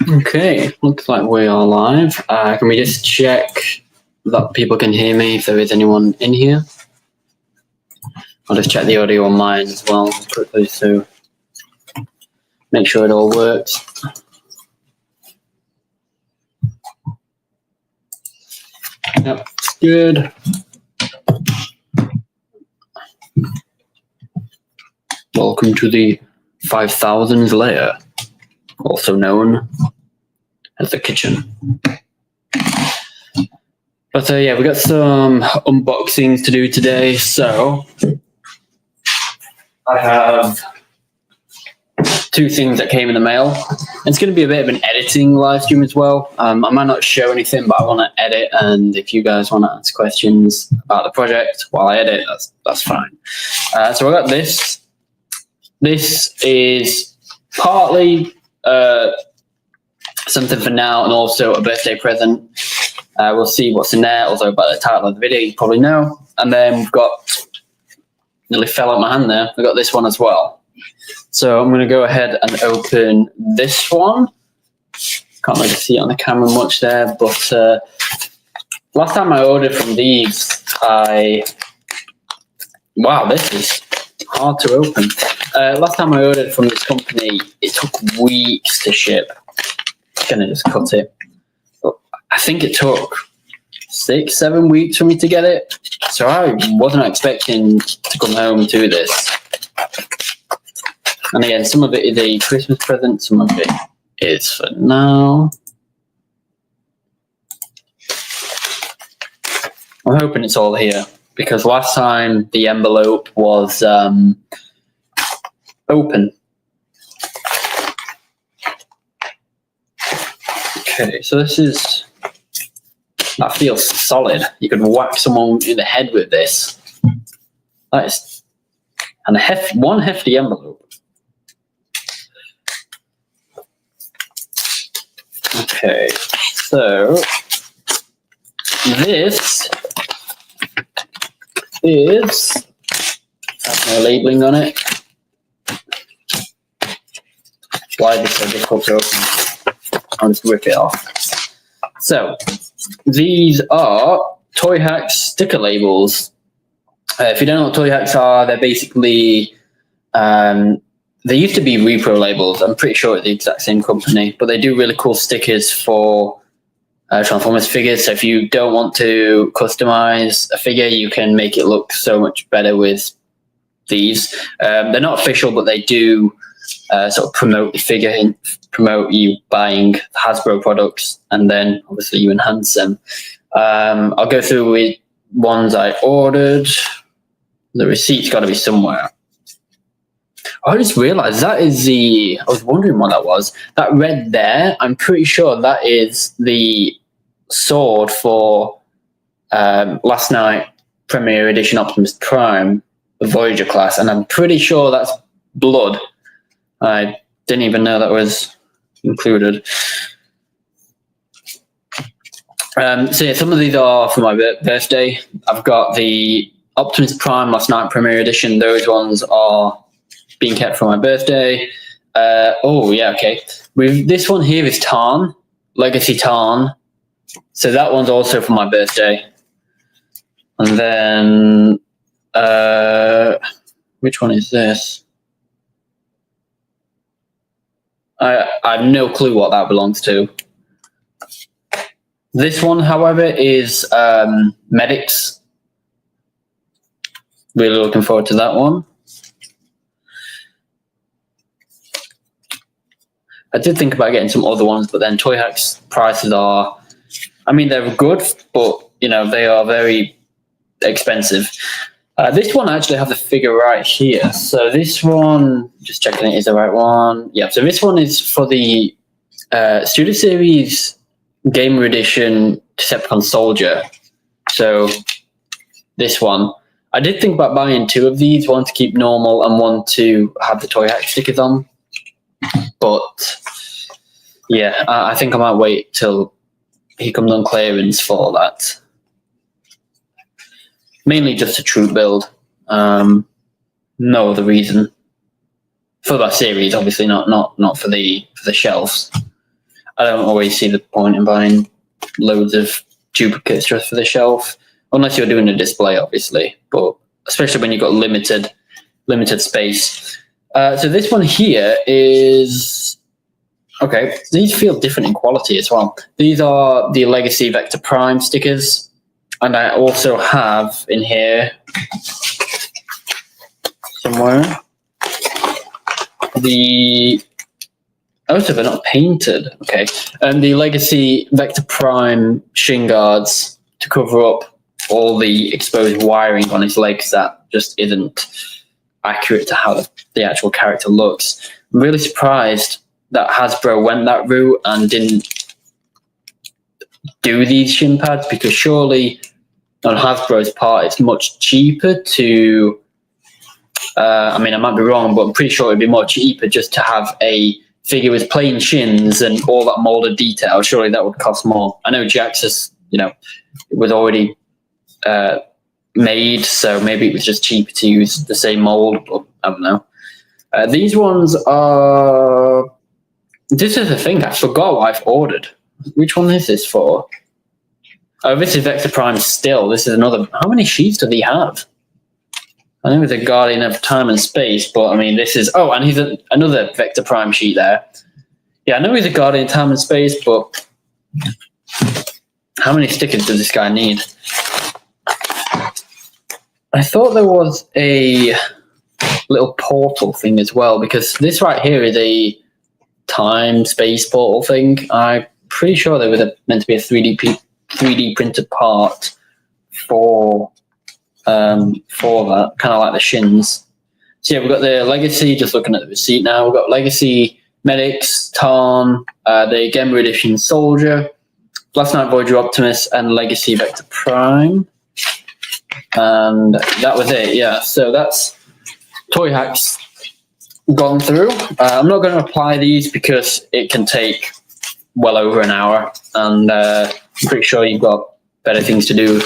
Okay, looks like we are live. Can we just check that people can hear me if there is anyone in here? I'll just check the audio on mine as well quickly so make sure it all works. Yep, it's good. Welcome to the 5000s layer, also known as the kitchen. But yeah, we got some unboxings to do today. So I have two things that came in the mail. It's going to be a bit of an editing live stream as well. I might not show anything, but I want to edit. And if you guys want to ask questions about the project while I edit, that's fine. So I got this. This is partly something for now and also a birthday present. We'll see what's in there, although by the title of the video you probably know. And then we've got, nearly fell out my hand there, we've got this one as well. So I'm going to go ahead and open this one. Can't really see it on the camera much there, but last time I ordered from these, wow, this is hard to open. Last time I ordered from this company, it took weeks to ship. I'm going to just cut it. I think it took 6-7 weeks for me to get it. So I wasn't expecting to come home to this. And again, some of it is a Christmas present, some of it is for now. I'm hoping it's all here, because last time the envelope was open. Okay, so this is, that feels solid. You could whack someone in the head with this. That is, and one hefty envelope. Okay, so this is, has no labeling on it. Why is this so difficult to open? I'll just rip it off. So these are ToyHax sticker labels. If you don't know what ToyHax are, they're basically, they used to be repro labels. I'm pretty sure it's the exact same company, but they do really cool stickers for Transformers figures. So if you don't want to customize a figure, you can make it look so much better with these. They're not official, but they do sort of promote the figure and promote you buying Hasbro products, and then obviously you enhance them. I'll go through with ones I ordered. The receipt's got to be somewhere. I just realized that is I was wondering what that was. That red there, I'm pretty sure that is the sword for last night Premier Edition Optimus Prime, the Voyager class, and I'm pretty sure that's blood. I didn't even know that was included. So yeah, some of these are for my birthday. I've got the Optimus Prime last night Premier Edition. Those ones are being kept for my birthday. Oh yeah, okay. This one here is Tarn, Legacy Tarn. So that one's also for my birthday. And then which one is this? I have no clue what that belongs to. This one, however, is Medics. Really looking forward to that one. I did think about getting some other ones, but then ToyHax prices are, I mean, they're good, but, you know, they are very expensive. This one, I actually have the figure right here. So this one, just checking it is the right one. Yeah, so this one is for the Studio Series Gamer Edition Decepticon Soldier. So this one. I did think about buying two of these, one to keep normal and one to have the ToyHax stickers on. But yeah, I think I might wait till he comes on clearance for that. Mainly just a troop build. No other reason. for that series, obviously not for the shelves. I don't always see the point in buying loads of duplicates just for the shelf, unless you're doing a display, obviously. But especially when you've got limited space. So this one here is okay. These feel different in quality as well. These are the Legacy Vector Prime stickers, and I also have in here somewhere so they're not painted. Okay, and the Legacy Vector Prime shin guards to cover up all the exposed wiring on his legs that just isn't accurate to how the actual character looks. I'm really surprised that Hasbro went that route and didn't do these shin pads, because surely on Hasbro's part it's much cheaper to I mean, I might be wrong, but I'm pretty sure it'd be more cheaper just to have a figure with plain shins and all that molded detail. Surely that would cost more. I know Jax's, it was already made, so maybe it was just cheaper to use the same mold, but I don't know. These ones are... This is the thing, I forgot what I've ordered. Which one is this for? Oh, this is Vector Prime still. This is another... How many sheets do they have? I know it's a Guardian of Time and Space, but I mean, this is... Oh, and he's another Vector Prime sheet there. Yeah, I know he's a Guardian of Time and Space, but how many stickers does this guy need? I thought there was a little portal thing as well, because this right here is a time-space portal thing. I'm pretty sure they were meant to be a 3D printed part for that, kind of like the shins. So yeah, we've got the Legacy, just looking at the receipt now, we've got Legacy Medics, Tarn, the Gemma Edition Soldier, Last Night Voyager Optimus, and Legacy Vector Prime. And that was it, yeah. So that's ToyHax gone through. I'm not going to apply these because it can take well over an hour, and I'm pretty sure you've got better things to do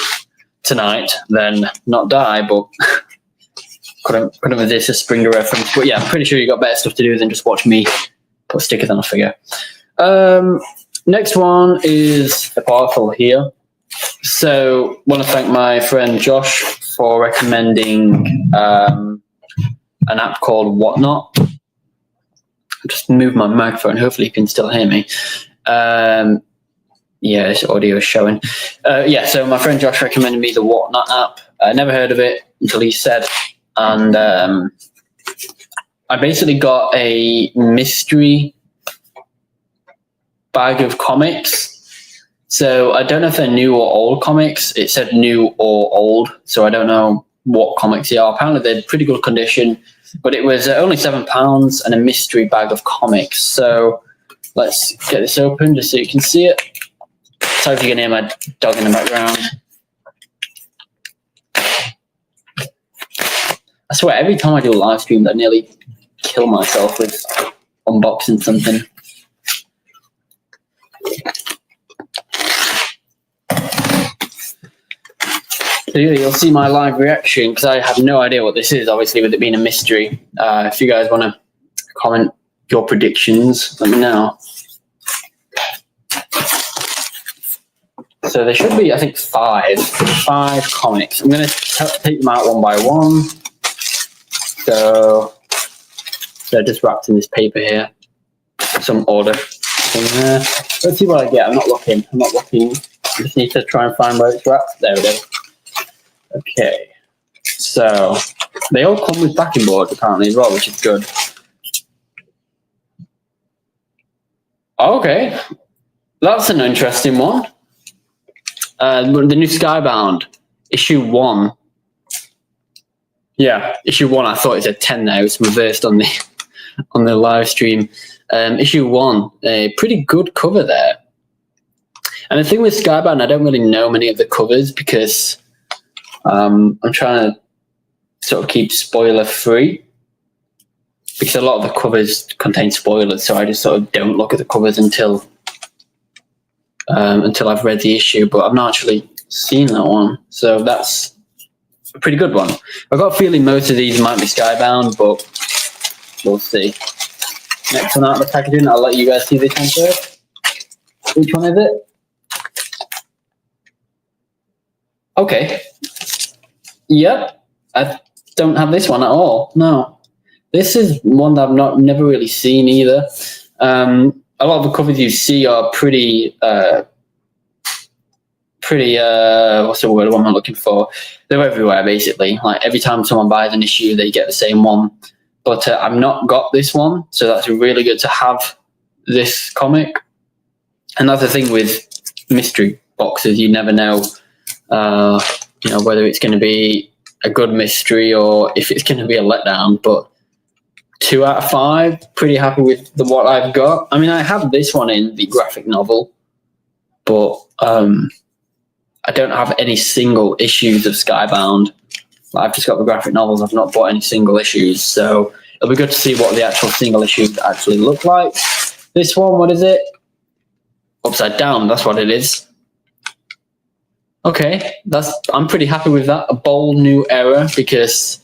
tonight than not die, but couldn't resist a Springer reference. But yeah, I'm pretty sure you got better stuff to do than just watch me put stickers on a figure. Next one is a parcel here. So want to thank my friend Josh for recommending an app called Whatnot. I'll just move my microphone, hopefully you can still hear me. Yeah, this audio is showing. So my friend Josh recommended me the Whatnot app. I never heard of it until he said. And I basically got a mystery bag of comics. So I don't know if they're new or old comics. It said new or old, so I don't know what comics they are. Apparently they're in pretty good condition, but it was only £7 and a mystery bag of comics. So let's get this open just so you can see it. Sorry if you can hear my dog in the background. I swear, every time I do a live stream, I nearly kill myself with unboxing something. So you'll see my live reaction, because I have no idea what this is, obviously, with it being a mystery. If you guys want to comment your predictions, let me know. So there should be, I think, five comics. I'm going to take them out one by one. So they're just wrapped in this paper here. Some order in there. Let's see what I get. I'm not looking. I just need to try and find where it's wrapped. There we go. Okay. So they all come with backing boards apparently as well, which is good. Okay. That's an interesting one. The new Skybound, issue 1. Yeah, issue 1. I thought it said 10 now. It's reversed on the live stream. Issue 1, a pretty good cover there. And the thing with Skybound, I don't really know many of the covers because I'm trying to sort of keep spoiler free, because a lot of the covers contain spoilers. So I just sort of don't look at the covers until I've read the issue, but I've not actually seen that one. So that's a pretty good one. I've got a feeling most of these might be Skybound, but We'll see. Next one out of the packaging. I'll let you guys see this one first. Which one is it? Okay. Yep. I don't have this one at all. No. This is one that I've never really seen either. A lot of the covers you see are pretty what's the word? What am I looking for? They're everywhere, basically. Like every time someone buys an issue, they get the same one. But I've not got this one, so that's really good to have this comic. Another thing with mystery boxes, you never know, whether it's going to be a good mystery or if it's going to be a letdown. But 2 out of 5, pretty happy with what I've got. I mean, I have this one in the graphic novel, but I don't have any single issues of Skybound. I've just got the graphic novels. I've not bought any single issues, so it'll be good to see what the actual single issues actually look like. This one, what is it? Upside down, that's what it is. Okay, I'm pretty happy with that. A bold new era, because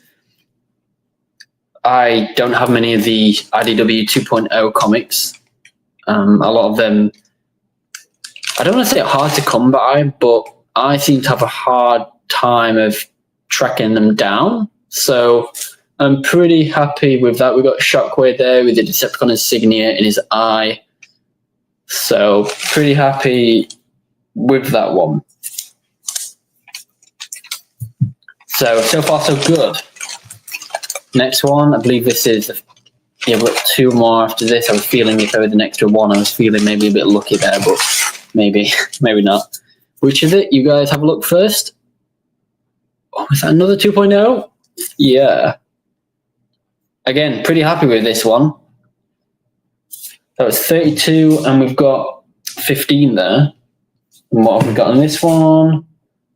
I don't have many of the IDW 2.0 comics. A lot of them, I don't want to say hard to come by, but I seem to have a hard time of tracking them down. So I'm pretty happy with that. We've got Shockwave there with the Decepticon insignia in his eye. So pretty happy with that one. So far so good. Next one, I believe this is, yeah, we've got 2 more after this. I was feeling if I had an extra one, I was feeling maybe a bit lucky there, but maybe not. Which is it? You guys have a look first. Oh, is that another 2.0? Yeah. Again, pretty happy with this one. That was 32, and we've got 15 there. And what have we got on this one?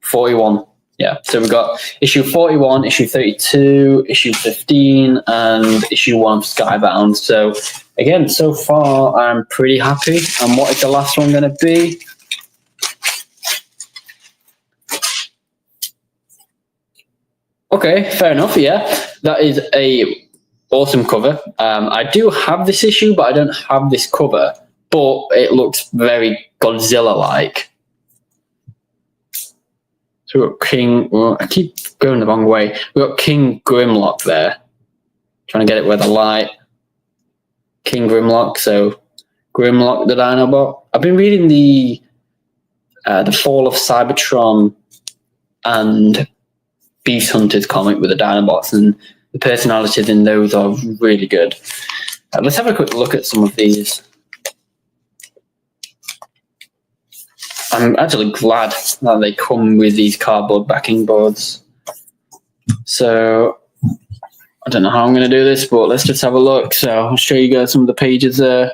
41. Yeah, so we've got issue 41, issue 32, issue 15, and issue 1 of Skybound. So, again, so far, I'm pretty happy. And what is the last one going to be? Okay, fair enough, yeah. That is a awesome cover. I do have this issue, but I don't have this cover. But it looks very Godzilla-like. So we've got King... Well, I keep going the wrong way. We've got King Grimlock there. Trying to get it where the light. King Grimlock, so Grimlock the Dinobot. I've been reading the Fall of Cybertron and Beast Hunters comic with the Dinobots, and the personalities in those are really good. Let's have a quick look at some of these. I'm actually glad that they come with these cardboard backing boards. So I don't know how I'm going to do this, but let's just have a look. So I'll show you guys some of the pages there.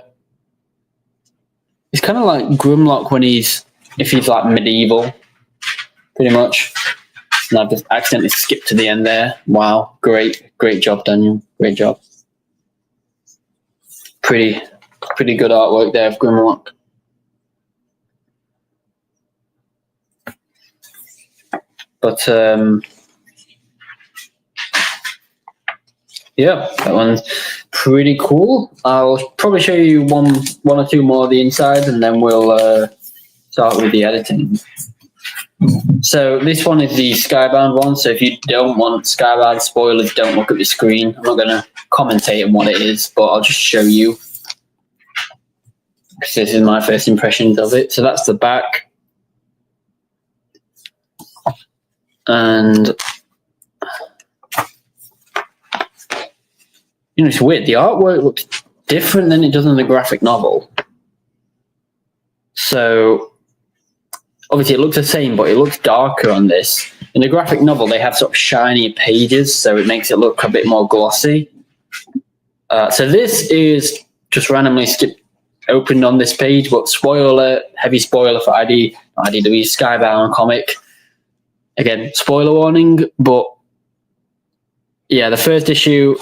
It's kind of like Grimlock if he's like medieval, pretty much. And I've just accidentally skipped to the end there. Wow, great job, Daniel. Great job. Pretty good artwork there of Grimlock. But yeah, that one's pretty cool. I'll probably show you one or two more of the inside, and then we'll start with the editing. So this one is the Skybound one. So if you don't want Skybound spoilers, don't look at the screen. I'm not going to commentate on what it is, but I'll just show you, because this is my first impressions of it. So that's the back. And it's weird. The artwork looks different than it does in the graphic novel. So obviously it looks the same, but it looks darker on this. In the graphic novel, they have sort of shiny pages, so it makes it look a bit more glossy. So this is just randomly opened on this page, but heavy spoiler for IDW Skybound comic. Again, spoiler warning, but yeah, the first issue,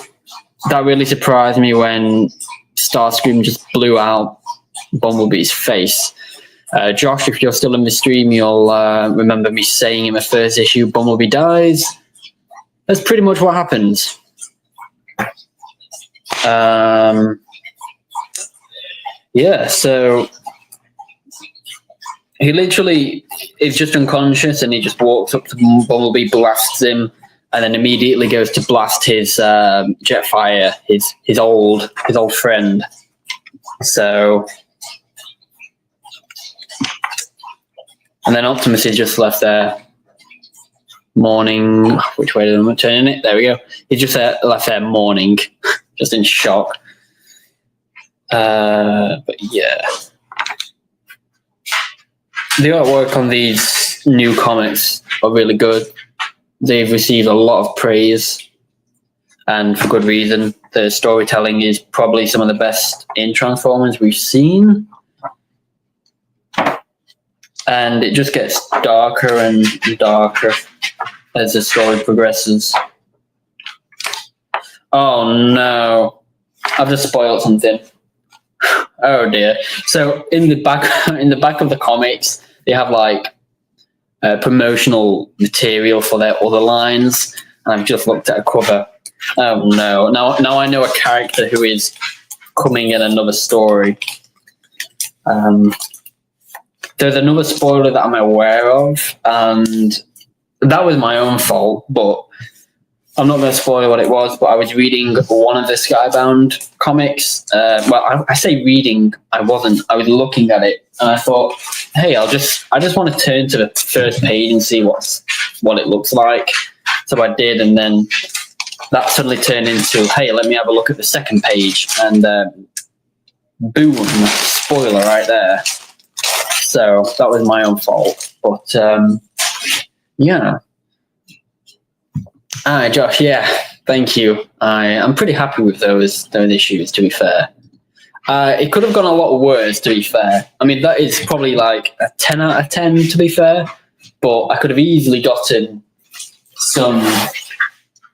that really surprised me when Starscream just blew out Bumblebee's face. Josh, if you're still in the stream, you'll remember me saying in the first issue, Bumblebee dies. That's pretty much what happens. Yeah, so he literally is just unconscious, and he just walks up to Bumblebee, blasts him, and then immediately goes to blast his Jetfire, his old friend. So, and then Optimus is just left there, mourning. Which way am I turning it? There we go. He's just left there mourning, just in shock. But yeah, the artwork on these new comics are really good. They've received a lot of praise, and for good reason. The storytelling is probably some of the best in Transformers we've seen. And it just gets darker and darker as the story progresses. Oh no, I've just spoiled something. Oh dear. So in the back of the comics, they have like promotional material for their other lines, and I've just looked at a cover. Oh no! Now I know a character who is coming in another story. There's another spoiler that I'm aware of, and that was my own fault, but I'm not going to spoil what it was. But I was reading one of the Skybound comics. Well, I say reading. I wasn't. I was looking at it, and I thought, hey, I just want to turn to the first page and see what it looks like. So I did, and then that suddenly turned into, hey, let me have a look at the second page, and boom, spoiler right there. So that was my own fault, but yeah. Josh, yeah, thank you. I'm pretty happy with those issues, to be fair. It could have gone a lot worse, to be fair. I mean, that is probably like a 10 out of 10, to be fair, but I could have easily gotten some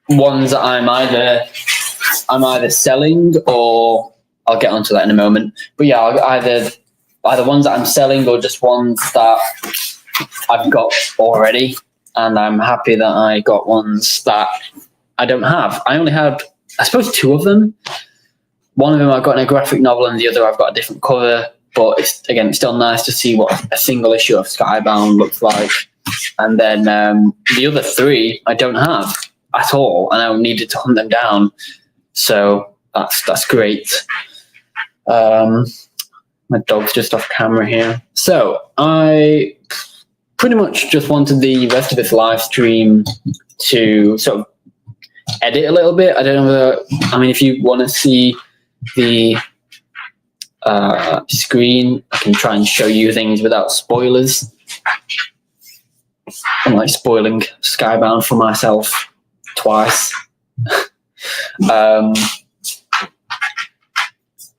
ones that I'm either selling, or I'll get onto that in a moment. But yeah, either ones that I'm selling or just ones that I've got already, and I'm happy that I got ones that I don't have. I only had, I suppose, 2 of them. One of them I've got in a graphic novel, and the other I've got a different cover. But it's still nice to see what a single issue of Skybound looks like. And then the other 3 I don't have at all, and I needed to hunt them down. So that's great. My dog's just off camera here. So I pretty much just wanted the rest of this live stream to sort of edit a little bit. I don't know if you want to see the screen, I can try and show you things without spoilers. I'm like spoiling Skybound for myself twice.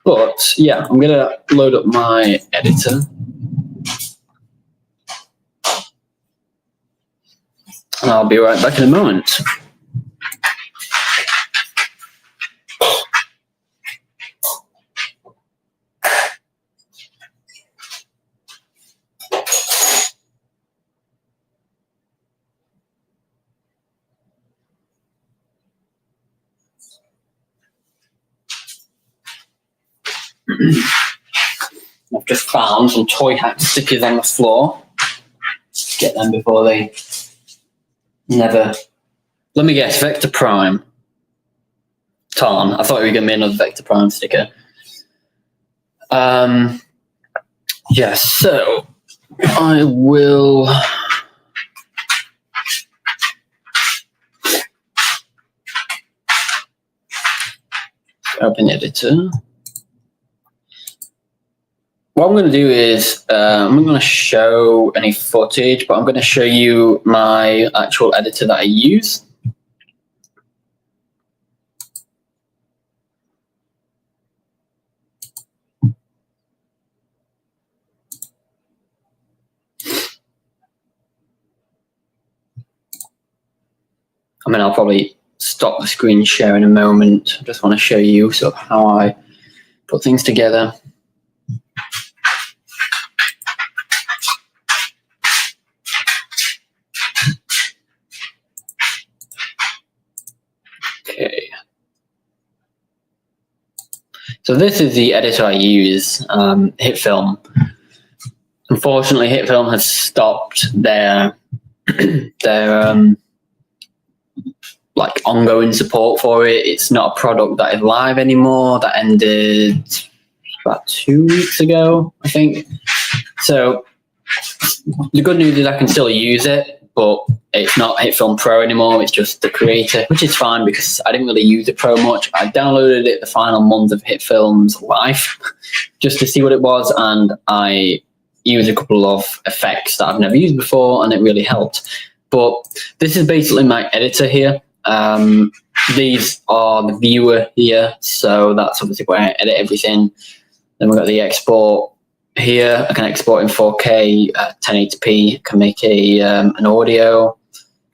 But yeah, I'm going to load up my editor. And I'll be right back in a moment. I've just found some ToyHax stickers on the floor. Get them before they never. Let me guess, Vector Prime. Tarn. I thought we were going to be another Vector Prime sticker. Yes, so I will. Open editor. What I'm going to do is I'm not going to show any footage, but I'm going to show you my actual editor that I use. I mean, I'll probably stop the screen share in a moment. I just want to show you sort of how I put things together. Okay. So this is the editor I use, HitFilm. Unfortunately, HitFilm has stopped their like ongoing support for it. It's not a product that is live anymore. That ended about 2 weeks ago, I think. So the good news is I can still use it, but it's not HitFilm Pro anymore. It's just the Creator, which is fine because I didn't really use it Pro much. I downloaded it the final month of HitFilm's life just to see what it was, and I used a couple of effects that I've never used before, and it really helped. But this is basically my editor here. These are the viewer here, so that's obviously where I edit everything. Then we've got the export here. I can export in 4K, 1080p. I can make an audio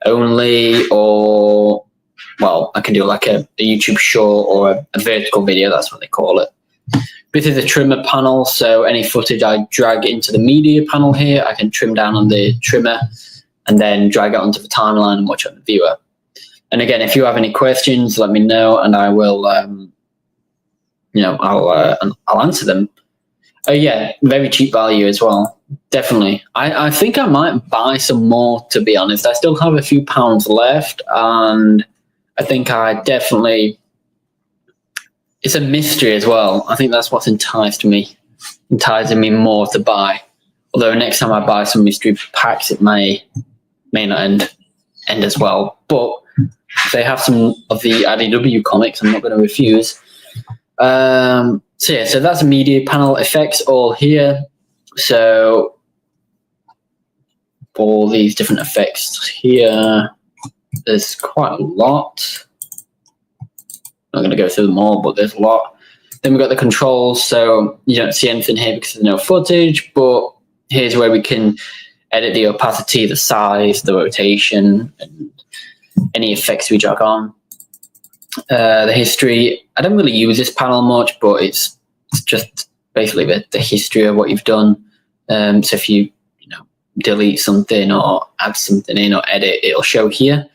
only, or well, I can do like a YouTube short or a vertical video. That's what they call it. This is a trimmer panel, so any footage I drag into the media panel here, I can trim down on the trimmer and then drag it onto the timeline and watch it on the viewer. And again, if you have any questions, let me know, and I will, I'll answer them. Oh yeah, very cheap value as well. Definitely. I think I might buy some more, to be honest. I still have a few pounds left, and I think I definitely. It's a mystery as well. I think that's what's enticing me more to buy. Although next time I buy some mystery packs, it may not end as well. But if they have some of the IDW comics, I'm not going to refuse. So that's media panel effects all here. So all these different effects here, there's quite a lot. I'm not going to go through them all, but there's a lot. Then we've got the controls, so you don't see anything here because there's no footage, but here's where we can edit the opacity, the size, the rotation, and any effects we drag on. The history, I don't really use this panel much, but it's just basically the history of what you've done. So if you delete something or add something in or edit, it'll show here.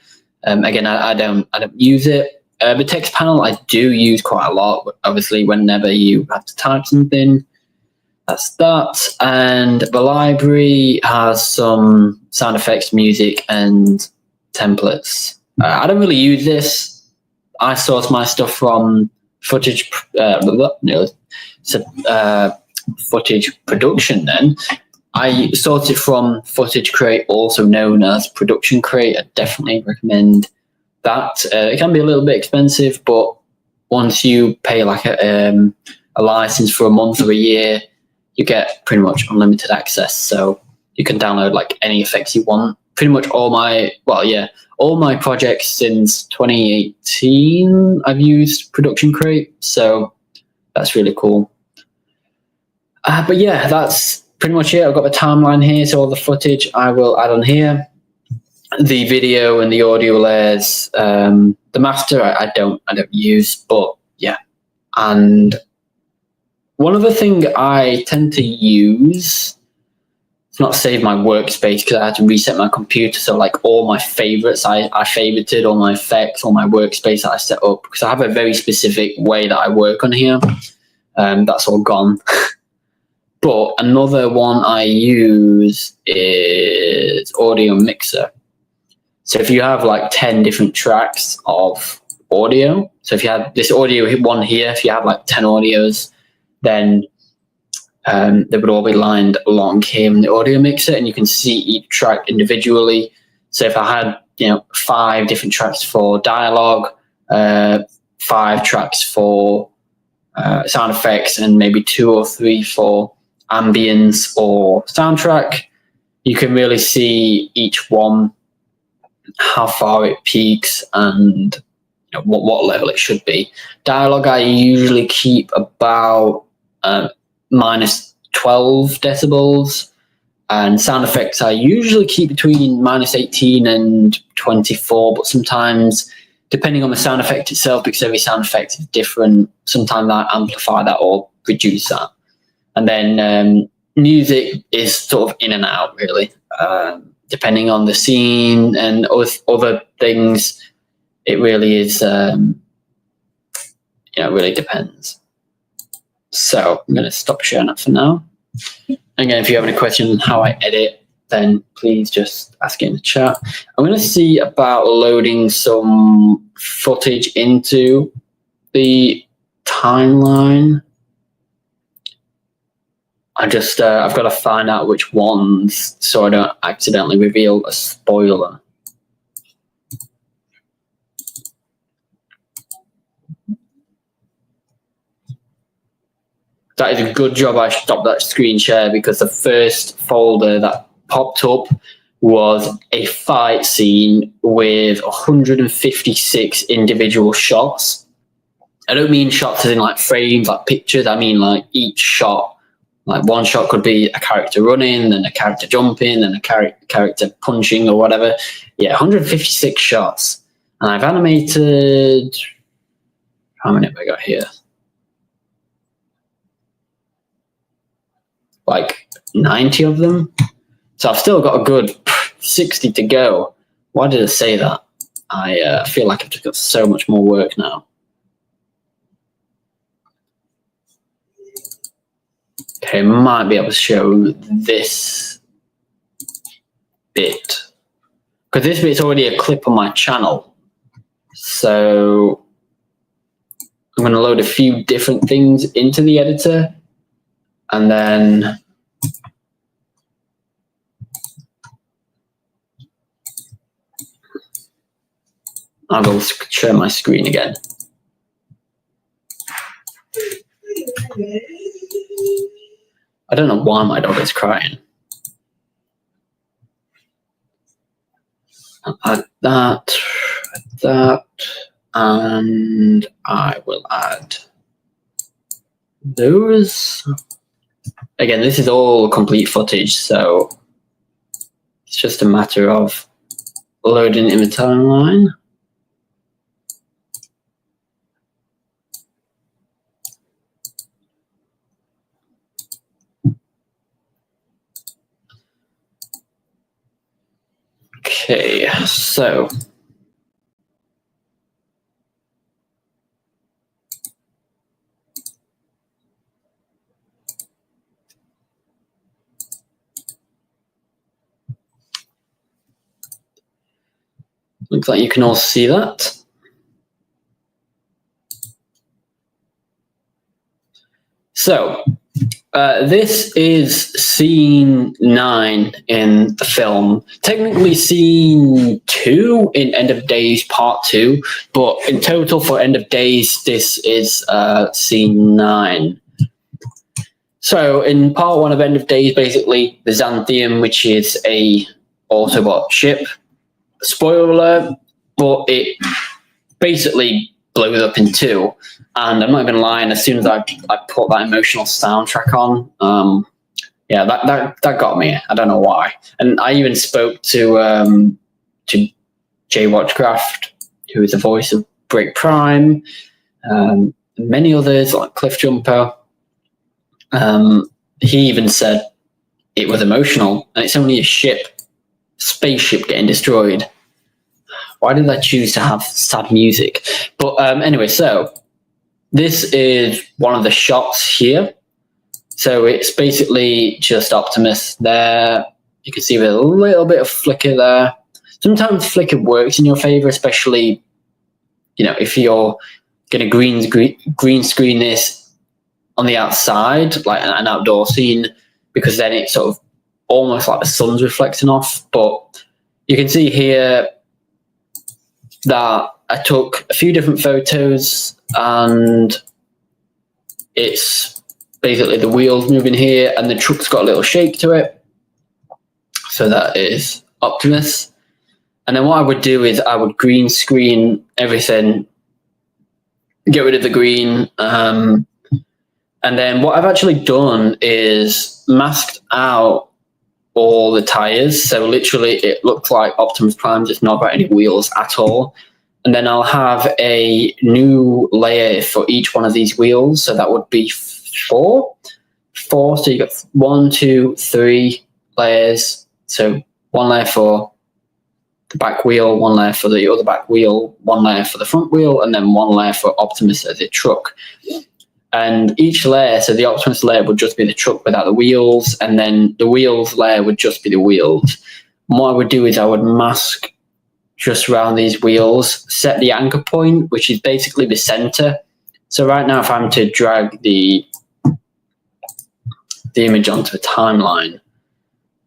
Again, I don't use it. The text panel I do use quite a lot, obviously, whenever you have to type something. That's that. And the library has some sound effects, music, and templates. I don't really use this. I source my stuff from footage production then. I source it from Footage Crate, also known as Production Crate. I definitely recommend that. It can be a little bit expensive, but once you pay like a license for a month or a year, you get pretty much unlimited access. So you can download like any effects you want. Pretty much all my projects since 2018, I've used Production Crate. So that's really cool. But yeah, that's pretty much it. I've got the timeline here. So all the footage I will add on here. The video and the audio layers, the master I don't use, but yeah. And one other thing I tend to use, it's not save my workspace because I had to reset my computer. So like all my favorites, I favorited all my effects, all my workspace that I set up because I have a very specific way that I work on here. That's all gone. But another one I use is Audio Mixer. So if you have like 10 different tracks of audio, so if you have this audio one here, if you have like 10 audios, then they would all be lined along here in the audio mixer, and you can see each track individually. So if I had 5 different tracks for dialogue, 5 tracks for sound effects, and maybe 2 or 3 for ambience or soundtrack, you can really see each one, how far it peaks and what level it should be. Dialogue I usually keep about minus 12 decibels, and sound effects I usually keep between minus 18 and 24, but sometimes depending on the sound effect itself, because every sound effect is different, sometimes I amplify that or reduce that. And then music is sort of in and out really. Depending on the scene and other things, it really is, it really depends. So I'm going to stop sharing that for now. Again, if you have any questions on how I edit, then please just ask it in the chat. I'm going to see about loading some footage into the timeline. I've got to find out which ones so I don't accidentally reveal a spoiler. That is a good job I stopped that screen share, because the first folder that popped up was a fight scene with 156 individual shots. I don't mean shots as in like frames, like pictures. I mean like each shot. Like one shot could be a character running, then a character jumping, then a character punching or whatever. Yeah, 156 shots. And I've animated... How many have I got here? Like 90 of them. So I've still got a good 60 to go. Why did I say that? I feel like I've just got so much more work now. Okay, might be able to show this bit, because this bit's already a clip on my channel. So I'm going to load a few different things into the editor, and then I will share my screen again. I don't know why my dog is crying. Add that, and I will add those. Again, this is all complete footage, so it's just a matter of loading in the timeline. Okay, so looks like you can all see that. So this is scene 9 in the film. Technically scene 2 in End of Days Part 2, but in total for End of Days, this is scene 9. So in Part 1 of End of Days, basically, the Xanthium, which is a Autobot ship, spoiler alert, but it basically blows up in 2. And I'm not even lying, as soon as I put that emotional soundtrack on, yeah, that got me. I don't know why. And I even spoke to Jay Watchcraft, who is the voice of Break Prime, and many others like Cliff Jumper. He even said it was emotional, and it's only a spaceship getting destroyed. Why did I choose to have sad music? But anyway, so this is one of the shots here. So it's basically just Optimus there. You can see with a little bit of flicker there. Sometimes flicker works in your favor, especially, you know, if you're going to green screen this on the outside, like an outdoor scene, because then it's sort of almost like the sun's reflecting off. But you can see here that I took a few different photos, and it's basically the wheels moving here, and the truck's got a little shake to it. So that is Optimus. And then what I would do is I would green screen everything, get rid of the green. And then what I've actually done is masked out all the tires. So literally it looks like Optimus Prime, just not got any wheels at all. And then I'll have a new layer for each one of these wheels. So that would be 4. So you got 1, 2, 3 layers. So 1 layer for the back wheel, 1 layer for the other back wheel, 1 layer for the front wheel, and then 1 layer for Optimus as a truck. And each layer, so the Optimus layer would just be the truck without the wheels, and then the wheels layer would just be the wheels. And what I would do is I would mask just around these wheels, set the anchor point, which is basically the center. So right now, if I'm to drag the image onto a timeline,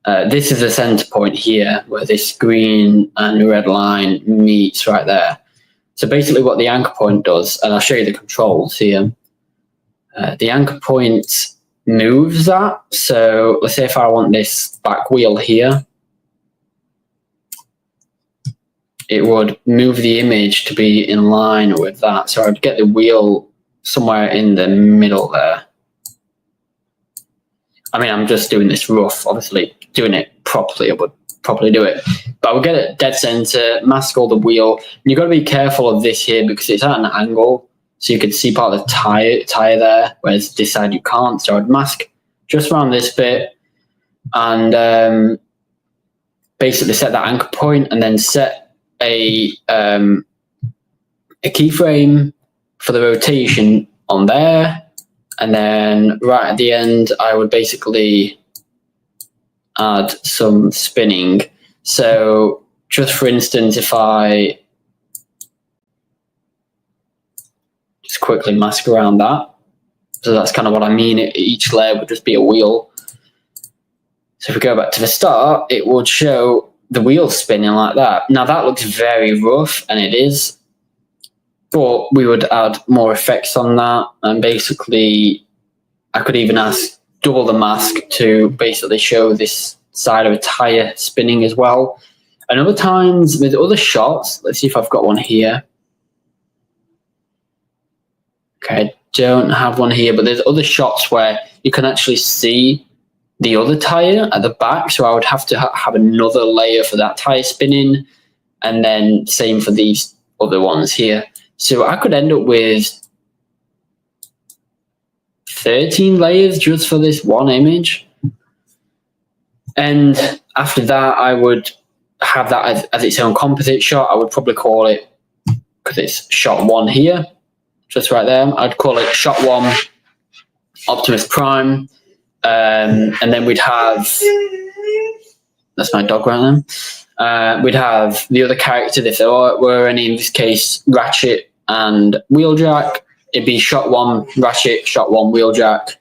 this is the center point here, where this green and red line meets right there. So basically what the anchor point does, and I'll show you the controls here, the anchor point moves that. So let's say if I want this back wheel here, it would move the image to be in line with that. So I'd get the wheel somewhere in the middle there. I mean, I'm just doing this rough. Obviously, doing it properly, I would probably do it. But I would get it dead center, mask all the wheel. And you've got to be careful of this here because it's at an angle. So you can see part of the tire there, whereas this side you can't. So I'd mask just around this bit and basically set that anchor point and then set a keyframe for the rotation on there. And then right at the end, I would basically add some spinning. So just for instance, if I just quickly mask around that. So that's kind of what I mean. Each layer would just be a wheel. So if we go back to the start, it would show the wheel spinning like that. Now that looks very rough, and it is, but we would add more effects on that. And basically, I could even ask double the mask to basically show this side of a tire spinning as well. And other times with other shots, let's see if I've got one here. Okay, I don't have one here, but there's other shots where you can actually see the other tire at the back. So I would have to have another layer for that tire spinning, and then same for these other ones here. So I could end up with 13 layers just for this one image. And after that, I would have that as its own composite shot. I would probably call it, because it's shot 1 here, just right there, I'd call it shot 1 Optimus Prime. And then we'd have, that's my dog right there. We'd have the other characters, if there were any, in this case, Ratchet and Wheeljack. It'd be shot 1 Ratchet, shot 1 Wheeljack.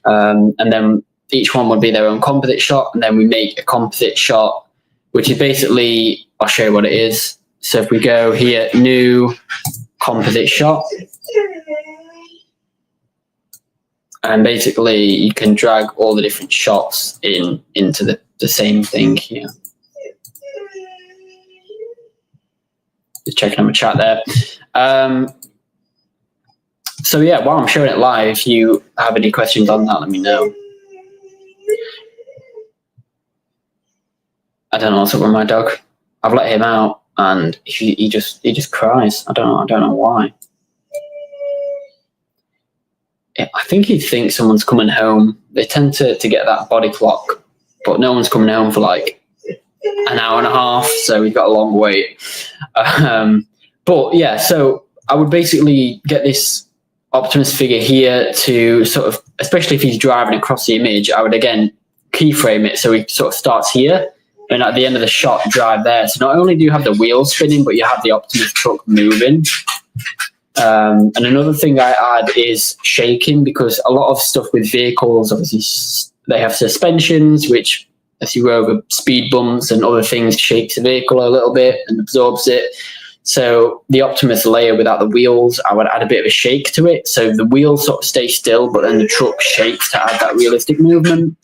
And then each one would be their own composite shot. And then we make a composite shot, which is basically, I'll show you what it is. So if we go here, new composite shot. And basically you can drag all the different shots into the same thing here. Just checking on my chat there. So yeah, while I'm showing it live, if you have any questions on that, let me know. I don't know what's up with my dog. I've let him out and he just cries. I don't know why. I think he thinks someone's coming home. They tend to get that body clock, but no one's coming home for like an hour and a half, so we've got a long wait. But yeah, so I would basically get this Optimus figure here to sort of, especially if he's driving across the image, I would again keyframe it so he sort of starts here, and at the end of the shot, drive there. So not only do you have the wheels spinning, but you have the Optimus truck moving. And another thing I add is shaking, because a lot of stuff with vehicles, obviously, they have suspensions, which, as you go over speed bumps and other things, shakes the vehicle a little bit and absorbs it. So the Optimus layer without the wheels, I would add a bit of a shake to it. So the wheels sort of stay still, but then the truck shakes to add that realistic movement.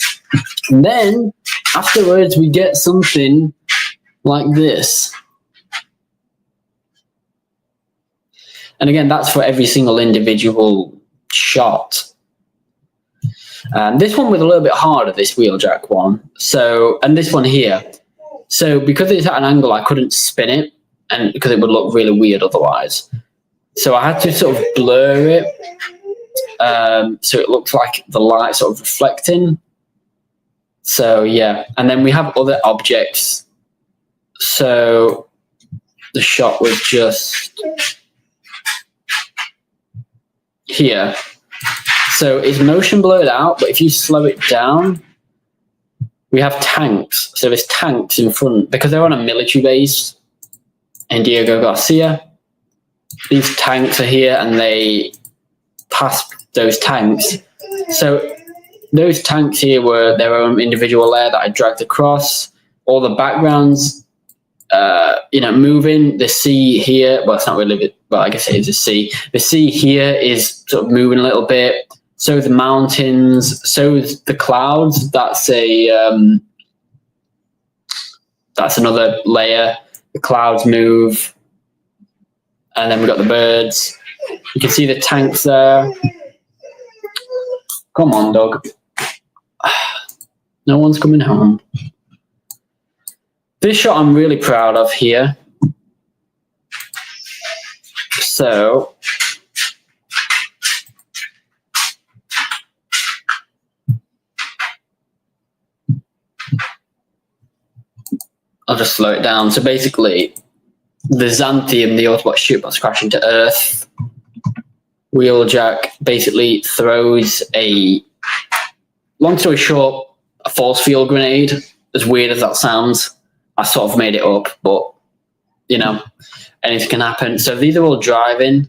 And then afterwards, we get something like this. And again, that's for every single individual shot. This one was a little bit harder, this Wheeljack one. So, and this one here. So because it's at an angle, I couldn't spin it, and because it would look really weird otherwise. So I had to sort of blur it, so it looks like the light sort of reflecting. So yeah, and then we have other objects. So the shot was just here. So it's motion blurred out, but if you slow it down, we have tanks. So there's tanks in front because they're on a military base in Diego Garcia. These tanks are here and they pass those tanks. So those tanks here were their own individual layer that I dragged across. All the backgrounds, moving. The sea here, well, it's not really, well, I guess it is a sea. The sea here is sort of moving a little bit. So the mountains, so the clouds. That's another layer. The clouds move, and then we've got the birds. You can see the tanks there. Come on, dog. No one's coming home. This shot I'm really proud of here. So I'll just slow it down. So basically, the Xanthium, the Autobot ship, was crashing to Earth. Wheeljack basically throws long story short, a force field grenade. As weird as that sounds, I sort of made it up, but anything can happen. So these are all driving,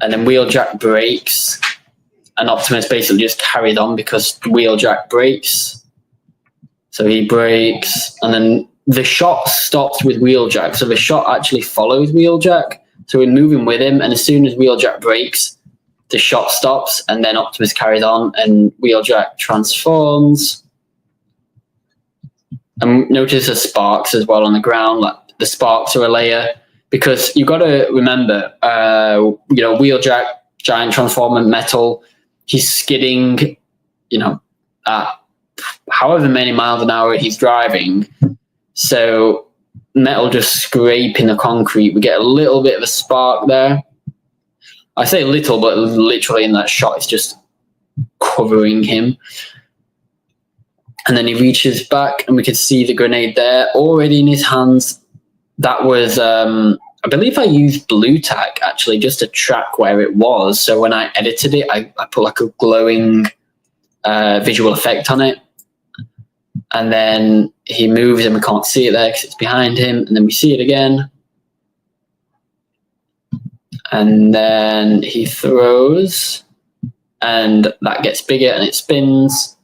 and then Wheeljack brakes, and Optimus basically just carried on because Wheeljack brakes. So he brakes, and then the shot stops with Wheeljack. So the shot actually follows Wheeljack. So we're moving with him, and as soon as Wheeljack brakes, the shot stops, and then Optimus carries on, and Wheeljack transforms. And notice the sparks as well on the ground. Like the sparks are a layer, because you've got to remember, Wheeljack, giant transformer, metal, he's skidding, at however many miles an hour he's driving. So metal just scraping the concrete. We get a little bit of a spark there. I say little, but literally in that shot, it's just covering him. And then he reaches back, and we can see the grenade there already in his hands. That was, I believe I used blue tack actually just to track where it was. So when I edited it, I put like a glowing visual effect on it. And then he moves, and we can't see it there because it's behind him. And then we see it again. And then he throws, and that gets bigger, and it spins.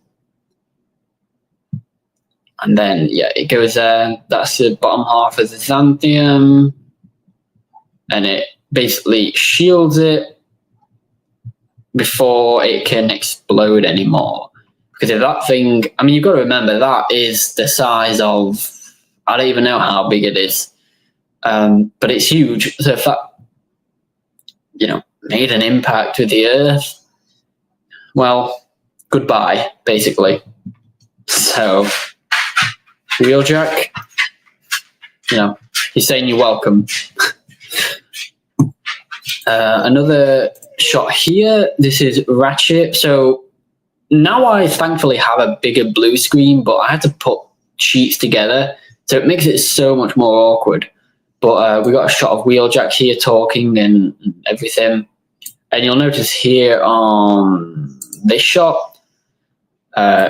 And then, it goes there. That's the bottom half of the Xanthium. And it basically shields it before it can explode anymore. Because if that thing, you've got to remember, that is the size of, I don't even know how big it is. But it's huge. So if that, made an impact with the Earth, well, goodbye, basically. So Wheeljack, he's saying you're welcome. Another shot here. This is Ratchet. So now I thankfully have a bigger blue screen, but I had to put sheets together, so it makes it so much more awkward. But we got a shot of Wheeljack here talking and everything. And you'll notice here on this shot,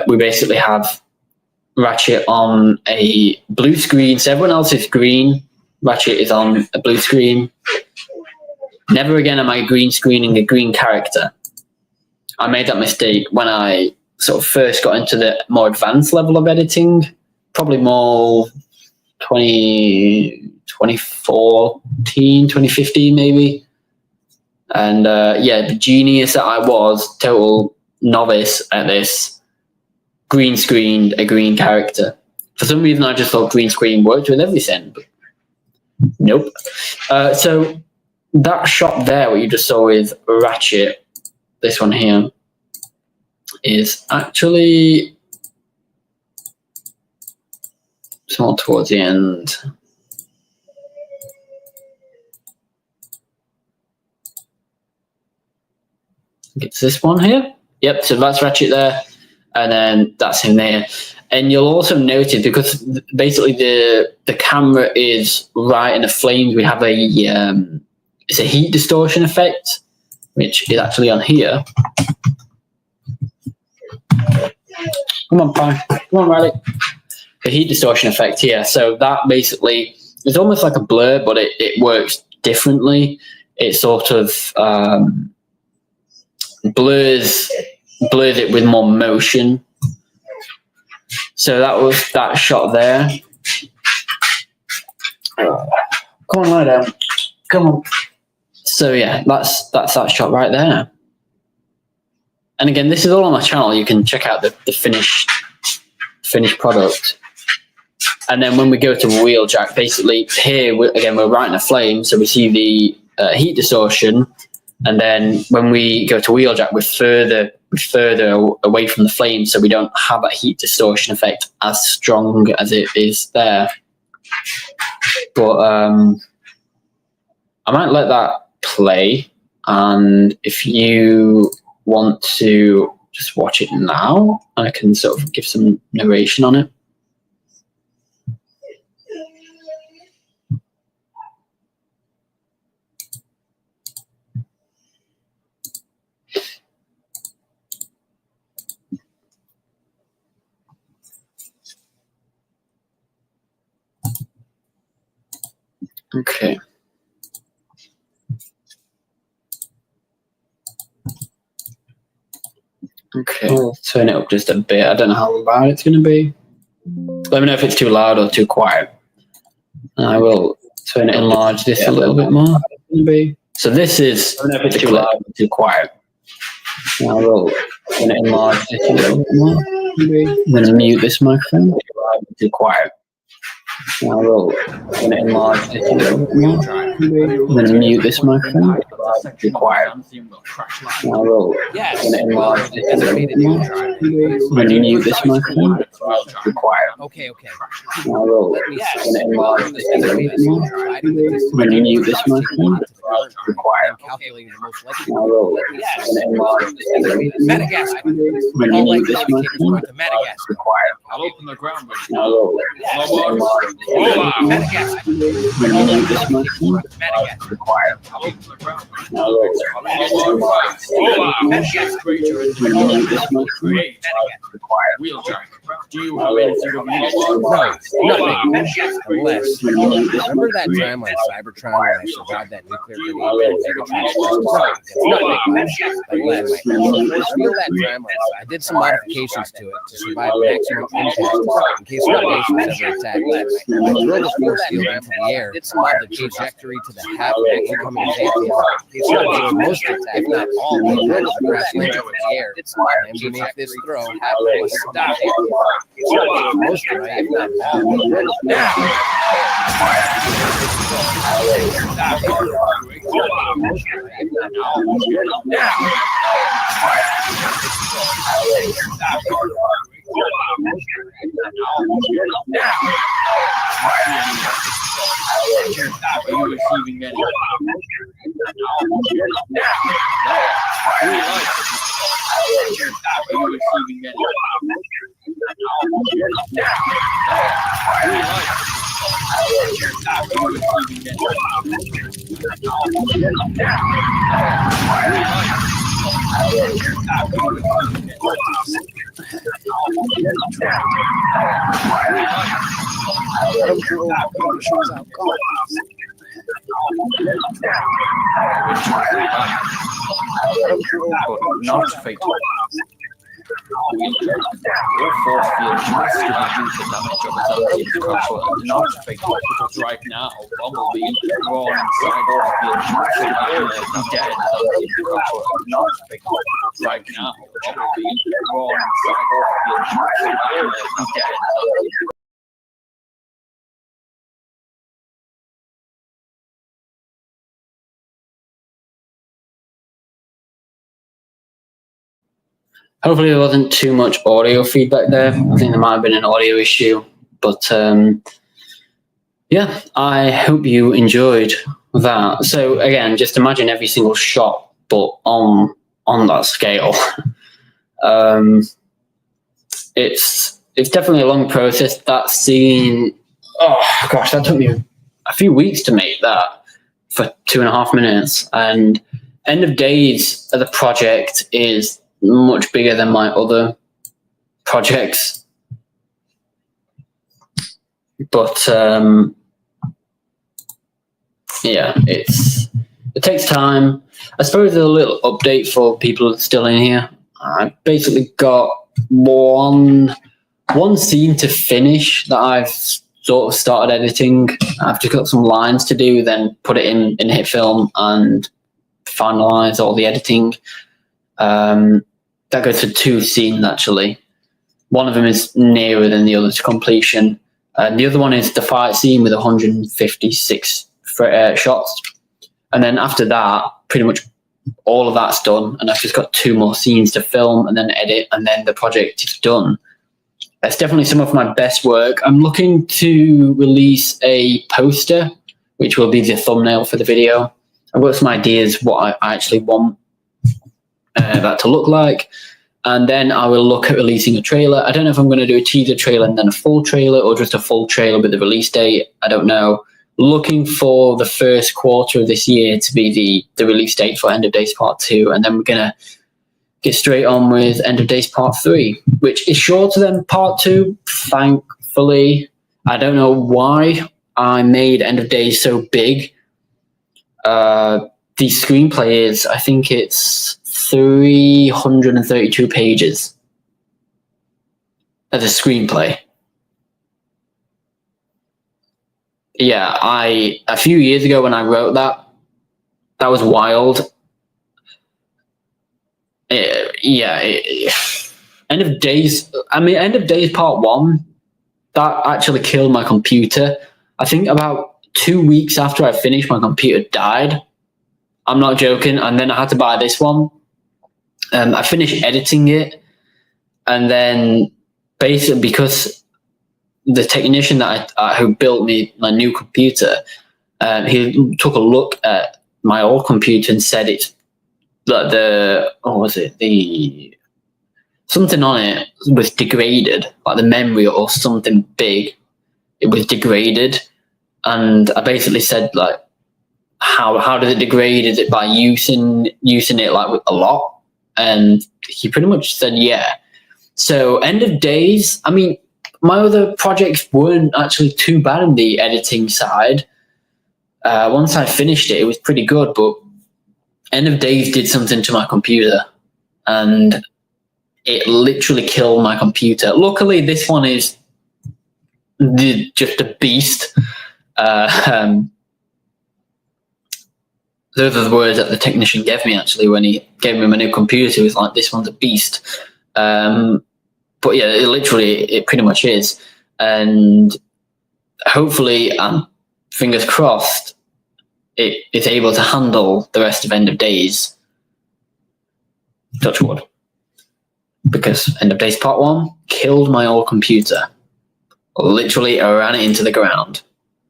we basically have Ratchet on a blue screen. So everyone else is green. Ratchet is on a blue screen. Never again am I green screening a green character. I made that mistake when I sort of first got into the more advanced level of editing, probably more 2014, 2015 maybe. And the genius that I was, total novice at this, green screened a green character. For some reason, I just thought green screen worked with everything, but nope. So that shot there, what you just saw with Ratchet, this one here, is actually somewhat towards the end. It's this one here. Yep, so that's Ratchet there, and then that's him there. And you'll also notice, because basically the camera is right in the flames, we have it's a heat distortion effect, which is actually on here. Come on, Pi. Come on, Riley. The heat distortion effect here. So that basically is almost like a blur, but it works differently. It sort of blurs it with more motion. So that was that shot there. Come on, lie down. Come on. So yeah, that's that shot right there. And again, this is all on my channel. You can check out the finished product. And then when we go to Wheeljack, basically here we're right in a flame, so we see the heat distortion. And then when we go to Wheeljack, we're further away from the flame, so we don't have that heat distortion effect as strong as it is there. But I might let that play, and if you want to just watch it now, I can sort of give some narration on it. Okay. Okay, I'll turn it up just a bit. I don't know how loud it's going to be. Let me know if it's too loud or too quiet. And I will turn it, enlarge this a little bit more. So this is, I don't know if it's too loud or too quiet. And I will turn it, enlarge this a little bit more. I'm going to mute this microphone. Too quiet. And I will turn it, enlarge this a little bit more. I'm going to mute this microphone. Too quiet. And I will turn it, enlarge this a little bit more. I'm going to mute this microphone. Too quiet. Okay. And I will turn it, enlarge this a little bit more. I'm going to mute this microphone. Too quiet. And I will turn it, enlarge this a little bit more. Madagascar. I'm going to mute this microphone. Too quiet. I'll open the ground. And I will turn it, enlarge this a little bit more. Madagascar. I'm going to mute this microphone. Too quiet. I'll open the ground. And I will turn it, enlarge this a little bit more. Creature I'm going to mute this microphone. create Too quiet. Wheeljack. Do you I have will anything of turn it, use? enlarge this a little bit more. Unless, I'm going to mute this remember that microphone. time on Cybertron when I survived that nuclear grenade I will and turn it, Megatron enlarge this a little bit more. unless, feel that time I did some modifications to it to survive maximum impact in case Foundations ever attacked. I drove the force field into the air, did some of the trajectory to the half of the incoming Xanthian. So most of it, if not all, the drove the crash landed in the air. And beneath this throw, half was stopped. Most of it, if not all, now. Are you receiving any? Not fatal. Your force field must reduce the damage of its anti control. Not fatal, because right now, Bumblebee drawn inside force field must dead anti control. Not fatal, right now, Bumblebee drawn inside force field must dead anti. Hopefully there wasn't too much audio feedback there. I think there might have been an audio issue, but yeah, I hope you enjoyed that. So again, just imagine every single shot, but on that scale. It's definitely a long process. That scene, oh gosh, that took me a few weeks to make that for 2.5 minutes. And End of Days of the project is much bigger than my other projects. But yeah, it takes time. I suppose there's a little update for people still in here. I basically got one scene to finish that I've sort of started editing. I've just got some lines to do, then put it in Hit Film and finalize all the editing. That goes to 2 scenes actually. One of them is nearer than the other to completion. And the other one is the fight scene with 156 shots. And then after that, pretty much all of that's done. And I've just got 2 more scenes to film and then edit, and then the project is done. That's definitely some of my best work. I'm looking to release a poster, which will be the thumbnail for the video. I've got some ideas what I actually want that to look like. And then I will look at releasing a trailer. I don't know if I'm going to do a teaser trailer and then a full trailer, or just a full trailer with the release date. I don't know. Looking for the first quarter of this year to be the release date for End of Days Part 2. And then we're going to get straight on with End of Days Part 3, which is shorter than Part 2, thankfully. I don't know why I made End of Days so big. The screenplay is, I think it's 332 pages as a screenplay. Yeah, a few years ago when I wrote that was wild. End of Days Part 1, that actually killed my computer. I think about 2 weeks after I finished, my computer died. I'm not joking. And then I had to buy this one. I finished editing it, and then basically because the technician that who built me my new computer, he took a look at my old computer and said it's that something on it was degraded, like the memory or something big. It was degraded, and I basically said like, how does it degrade? Is it by using it like a lot? And he pretty much said, yeah. So End of Days, I mean, my other projects weren't actually too bad on the editing side. Once I finished it, it was pretty good, but End of Days did something to my computer, and it literally killed my computer. Luckily, this one is just a beast. Those are the words that the technician gave me, actually, when he gave me my new computer. He was like, this one's a beast. But yeah, it pretty much is. And hopefully, fingers crossed, it is able to handle the rest of End of Days. Touch wood. Because End of Days Part 1 killed my old computer. Literally, I ran it into the ground.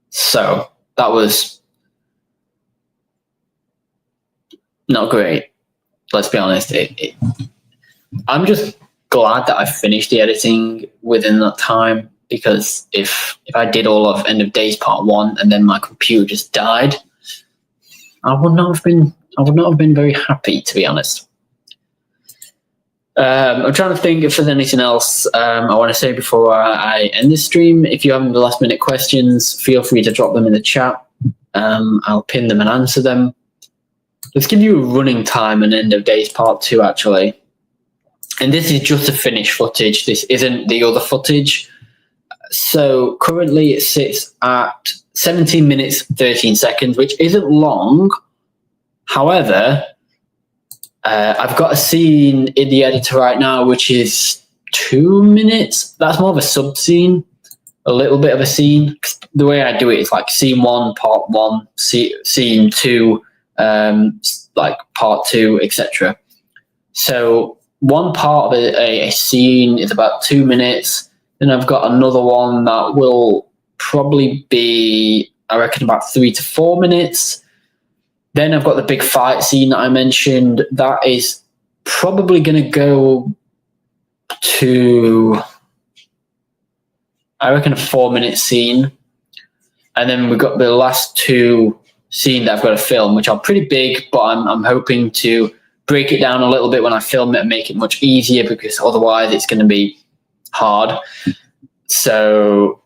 So, that was not great. Let's be honest. I'm just glad that I finished the editing within that time, because if I did all of End of Days Part 1 and then my computer just died, I would not have been very happy, to be honest. I'm trying to think if there's anything else I want to say before I end this stream. If you have any last minute questions, feel free to drop them in the chat. I'll pin them and answer them. Let's give you a running time on End of Days Part 2, actually. And this is just the finished footage. This isn't the other footage. So currently it sits at 17 minutes, 13 seconds, which isn't long. However, I've got a scene in the editor right now, which is 2 minutes. That's more of a sub scene, a little bit of a scene. The way I do it is like scene 1, part 1, scene 2, like part 2, etc. So one part of a scene is about 2 minutes. Then I've got another one that will probably be, I reckon, about 3 to 4 minutes. Then I've got the big fight scene that I mentioned. That is probably going to go to, I reckon, a 4-minute scene. And then we've got the last 2 scenes that I've got to film, which are pretty big, but I'm hoping to break it down a little bit when I film it and make it much easier, because otherwise it's going to be hard. So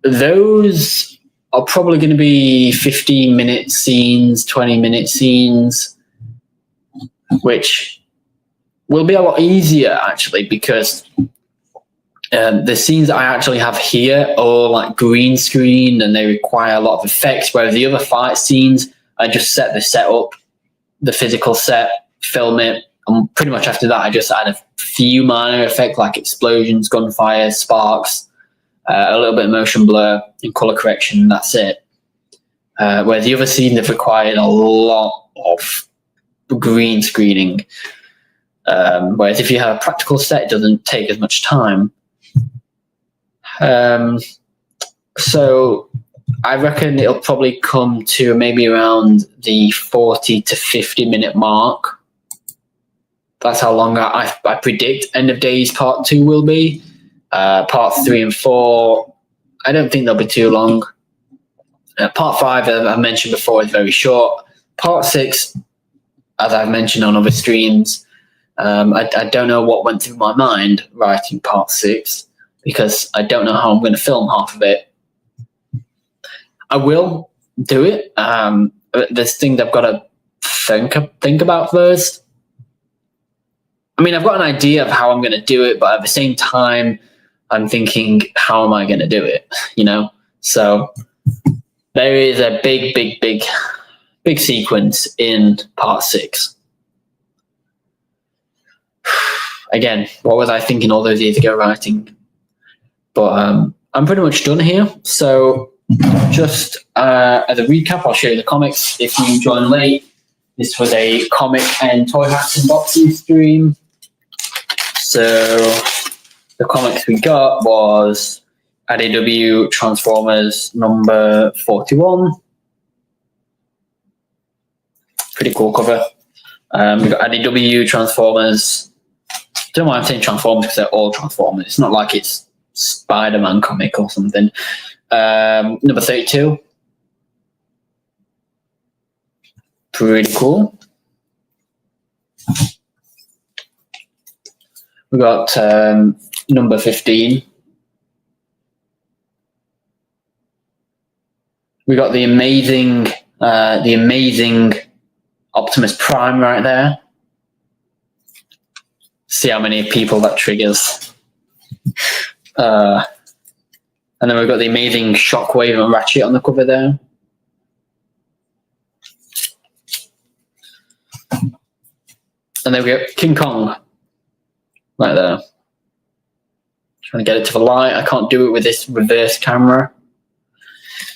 those are probably going to be 15-minute scenes, 20-minute scenes, which will be a lot easier actually, because the scenes I actually have here are like green screen and they require a lot of effects, whereas the other fight scenes, I just set the set up, the physical set, film it, and pretty much after that I just add a few minor effects like explosions, gunfire, sparks, a little bit of motion blur and color correction, and that's it. Whereas the other scenes have required a lot of green screening. Whereas if you have a practical set, it doesn't take as much time. So I reckon it'll probably come to maybe around the 40 to 50-minute mark. That's how long I predict End of Days Part 2 will be. Part 3 and 4, I don't think they'll be too long. Part 5, as I mentioned before, is very short. Part 6, as I've mentioned on other streams, I don't know what went through my mind writing Part 6, because I don't know how I'm going to film half of it. I will do it. There's things I've got to think about first. I mean, I've got an idea of how I'm going to do it, but at the same time, I'm thinking, how am I going to do it? You know? So there is a big sequence in Part 6. Again, what was I thinking all those years ago writing? But I'm pretty much done here. So just as a recap, I'll show you the comics. If you joined late, this was a comic and ToyHax unboxing stream. So the comics we got was IDW Transformers number 41. Pretty cool cover. We got IDW Transformers. I don't know why I'm saying Transformers because they're all Transformers. It's not like it's Spider-Man comic or something. Number 32. Pretty cool. We got number 15. We got the amazing Optimus Prime right there. See how many people that triggers. And then we've got the amazing Shockwave and Ratchet on the cover there. And then we got King Kong right there. Trying to get it to the light. I can't do it with this reverse camera.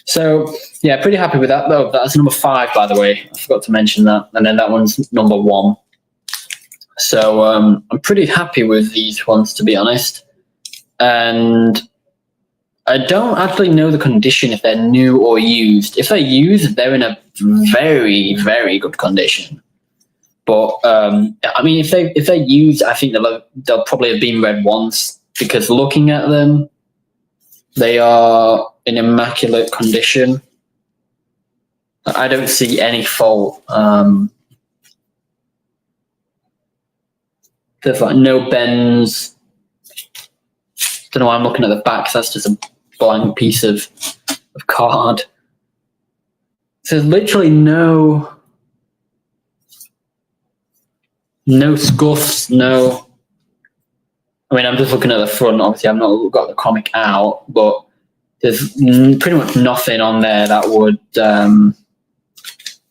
So, yeah, pretty happy with that. Though that's number 5, by the way. I forgot to mention that. And then that one's number 1. So I'm pretty happy with these ones, to be honest. And I don't actually know the condition if they're new or used. If they're used, they're in a very, very good condition. But I mean, if they're used, I think they'll probably have been read once, because looking at them, they are in immaculate condition. I don't see any fault. There's like no bends. Don't know why I'm looking at the back. That's just a blank piece of card. So there's literally no scuffs, no. I mean, I'm just looking at the front. Obviously, I've not got the comic out, but there's pretty much nothing on there that would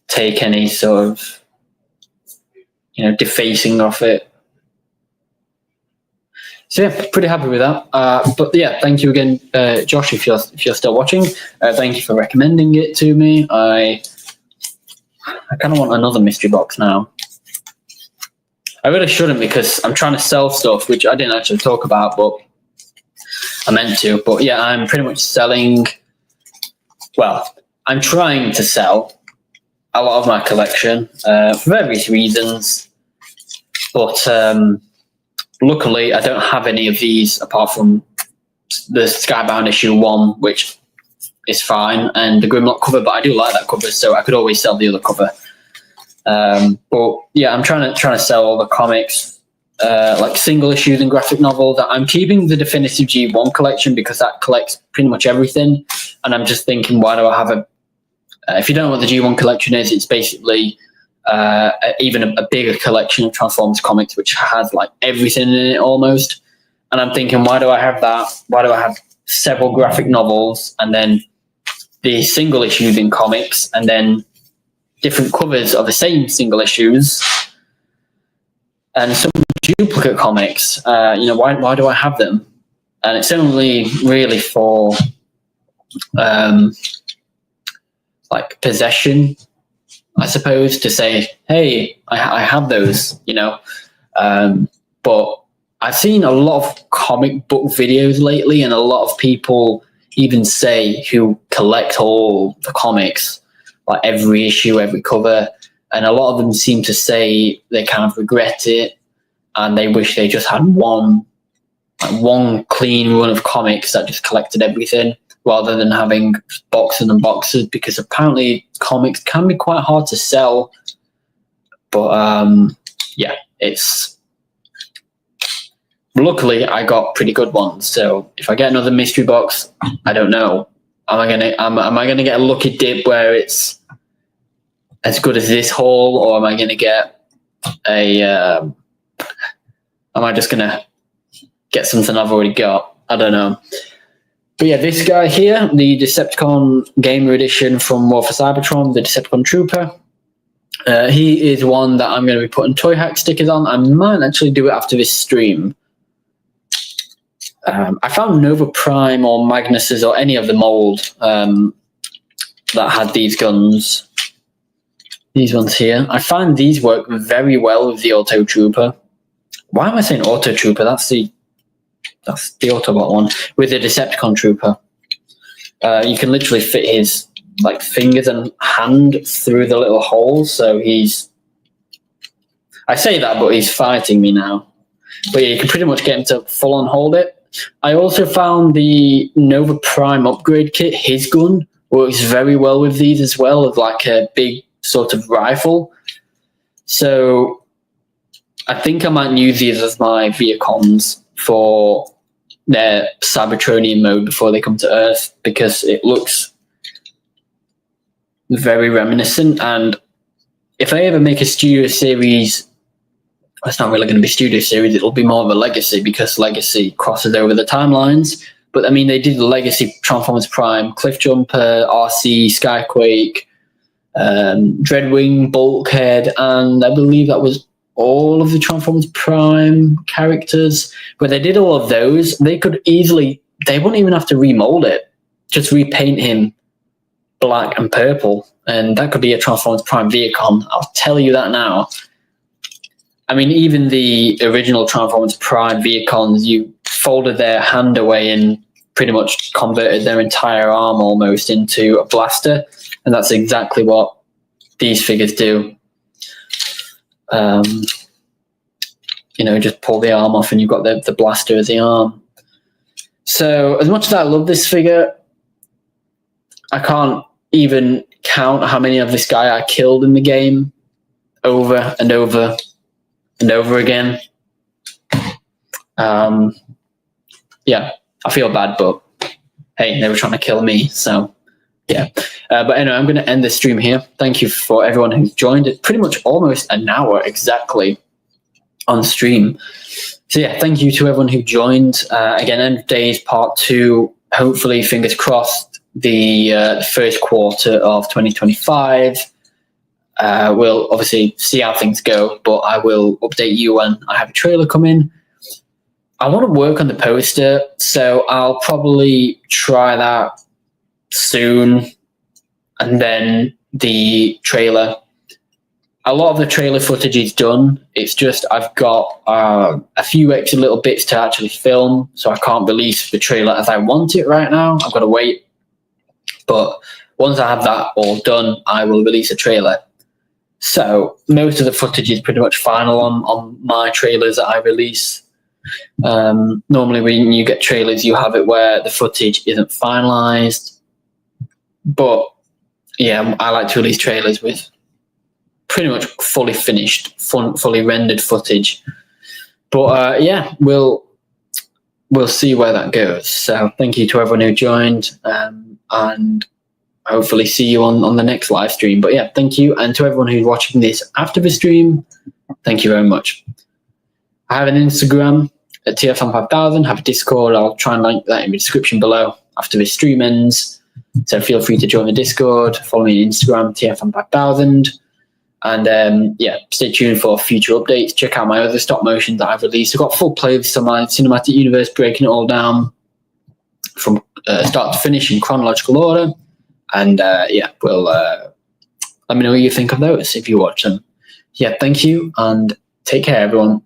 take any sort of, defacing of it. So yeah, pretty happy with that. But yeah, thank you again, Josh, if you're still watching. Thank you for recommending it to me. I kind of want another mystery box now. I really shouldn't, because I'm trying to sell stuff, which I didn't actually talk about, but I meant to. But yeah, I'm pretty much selling. Well, I'm trying to sell a lot of my collection for various reasons, but luckily I don't have any of these apart from the Skybound issue 1, which is fine, and the Grimlock cover. But I do like that cover, so I could always sell the other cover. But yeah, I'm trying to sell all the comics. like single issues and graphic novels. I'm keeping the definitive G1 collection because that collects pretty much everything. And I'm just thinking, why do I have if you don't know what the G1 collection is, it's basically even a bigger collection of Transformers comics, which has like everything in it almost. And I'm thinking, why do I have that? Why do I have several graphic novels and then the single issues in comics and then different covers of the same single issues and some duplicate comics? Why do I have them? And it's only really for like possession, I suppose, to say, hey, I have those, but I've seen a lot of comic book videos lately, and a lot of people even say who collect all the comics, like every issue, every cover, and a lot of them seem to say they kind of regret it and they wish they just had one clean run of comics that just collected everything rather than having boxes and boxes, because apparently comics can be quite hard to sell. But it's luckily I got pretty good ones. So if I get another mystery box, I don't know. Am I gonna get a lucky dip where it's as good as this haul, or am I gonna get am I just gonna get something I've already got? I don't know. But yeah, this guy here, the Decepticon Gamer Edition from War for Cybertron, the Decepticon Trooper. He is one that I'm going to be putting ToyHax stickers on. I might actually do it after this stream. I found Nova Prime or Magnus's or any of the mold that had these guns. These ones here. I find these work very well with the Auto Trooper. Why am I saying Auto Trooper? That's the Autobot one. With the Decepticon Trooper. You can literally fit his like fingers and hand through the little holes, so I say that, but he's fighting me now. But yeah, you can pretty much get him to full on hold it. I also found the Nova Prime upgrade kit. His gun works very well with these as well, of like a big sort of rifle. So I think I might use these as my Viacons for their Cybertronian mode before they come to Earth, because it looks very reminiscent. And if I ever make a studio series, it's not really going to be studio series, it'll be more of a legacy, because legacy crosses over the timelines. But I mean, they did the legacy Transformers Prime, Cliffjumper, RC, Skyquake, Dreadwing, Bulkhead, and I believe that was all of the Transformers Prime characters. But they did all of those. They wouldn't even have to remold it, just repaint him black and purple, and that could be a Transformers Prime Viacon. I'll tell you that now. I mean, even the original Transformers Prime Viacons, you folded their hand away and pretty much converted their entire arm almost into a blaster, and that's exactly what these figures do. Just pull the arm off and you've got the blaster as the arm. So as much as I love this figure, I can't even count how many of this guy I killed in the game over and over and over again. Yeah, I feel bad, but hey, they were trying to kill me, so yeah. But anyway, I'm going to end this stream here. Thank you for everyone who's joined it. Pretty much almost an hour exactly on stream. So yeah, thank you to everyone who joined. Again, end of days part 2. Hopefully, fingers crossed, the first quarter of 2025. We'll obviously see how things go, but I will update you when I have a trailer come in. I want to work on the poster, so I'll probably try that soon. And then the trailer. A lot of the trailer footage is done. It's just I've got a few extra little bits to actually film, so I can't release the trailer as I want it right now. I've got to wait. But once I have that all done, I will release a trailer. So most of the footage is pretty much final on my trailers that I release. Normally when you get trailers, you have it where the footage isn't finalized. But yeah, I like to release trailers with pretty much fully finished, fully rendered footage. But yeah, we'll see where that goes. So thank you to everyone who joined, and hopefully see you on the next live stream. But yeah, thank you, and to everyone who's watching this after the stream, thank you very much. I have an Instagram at TFM5000. Have a Discord. I'll try and link that in the description below after this stream ends. So feel free to join the Discord. Follow me on Instagram, TFM5000. And yeah, stay tuned for future updates. Check out my other stop motion that I've released. I've got full playlists on my cinematic universe, breaking it all down from start to finish in chronological order. And yeah, well, let me know what you think of those if you watch them. Yeah, thank you, and take care, everyone.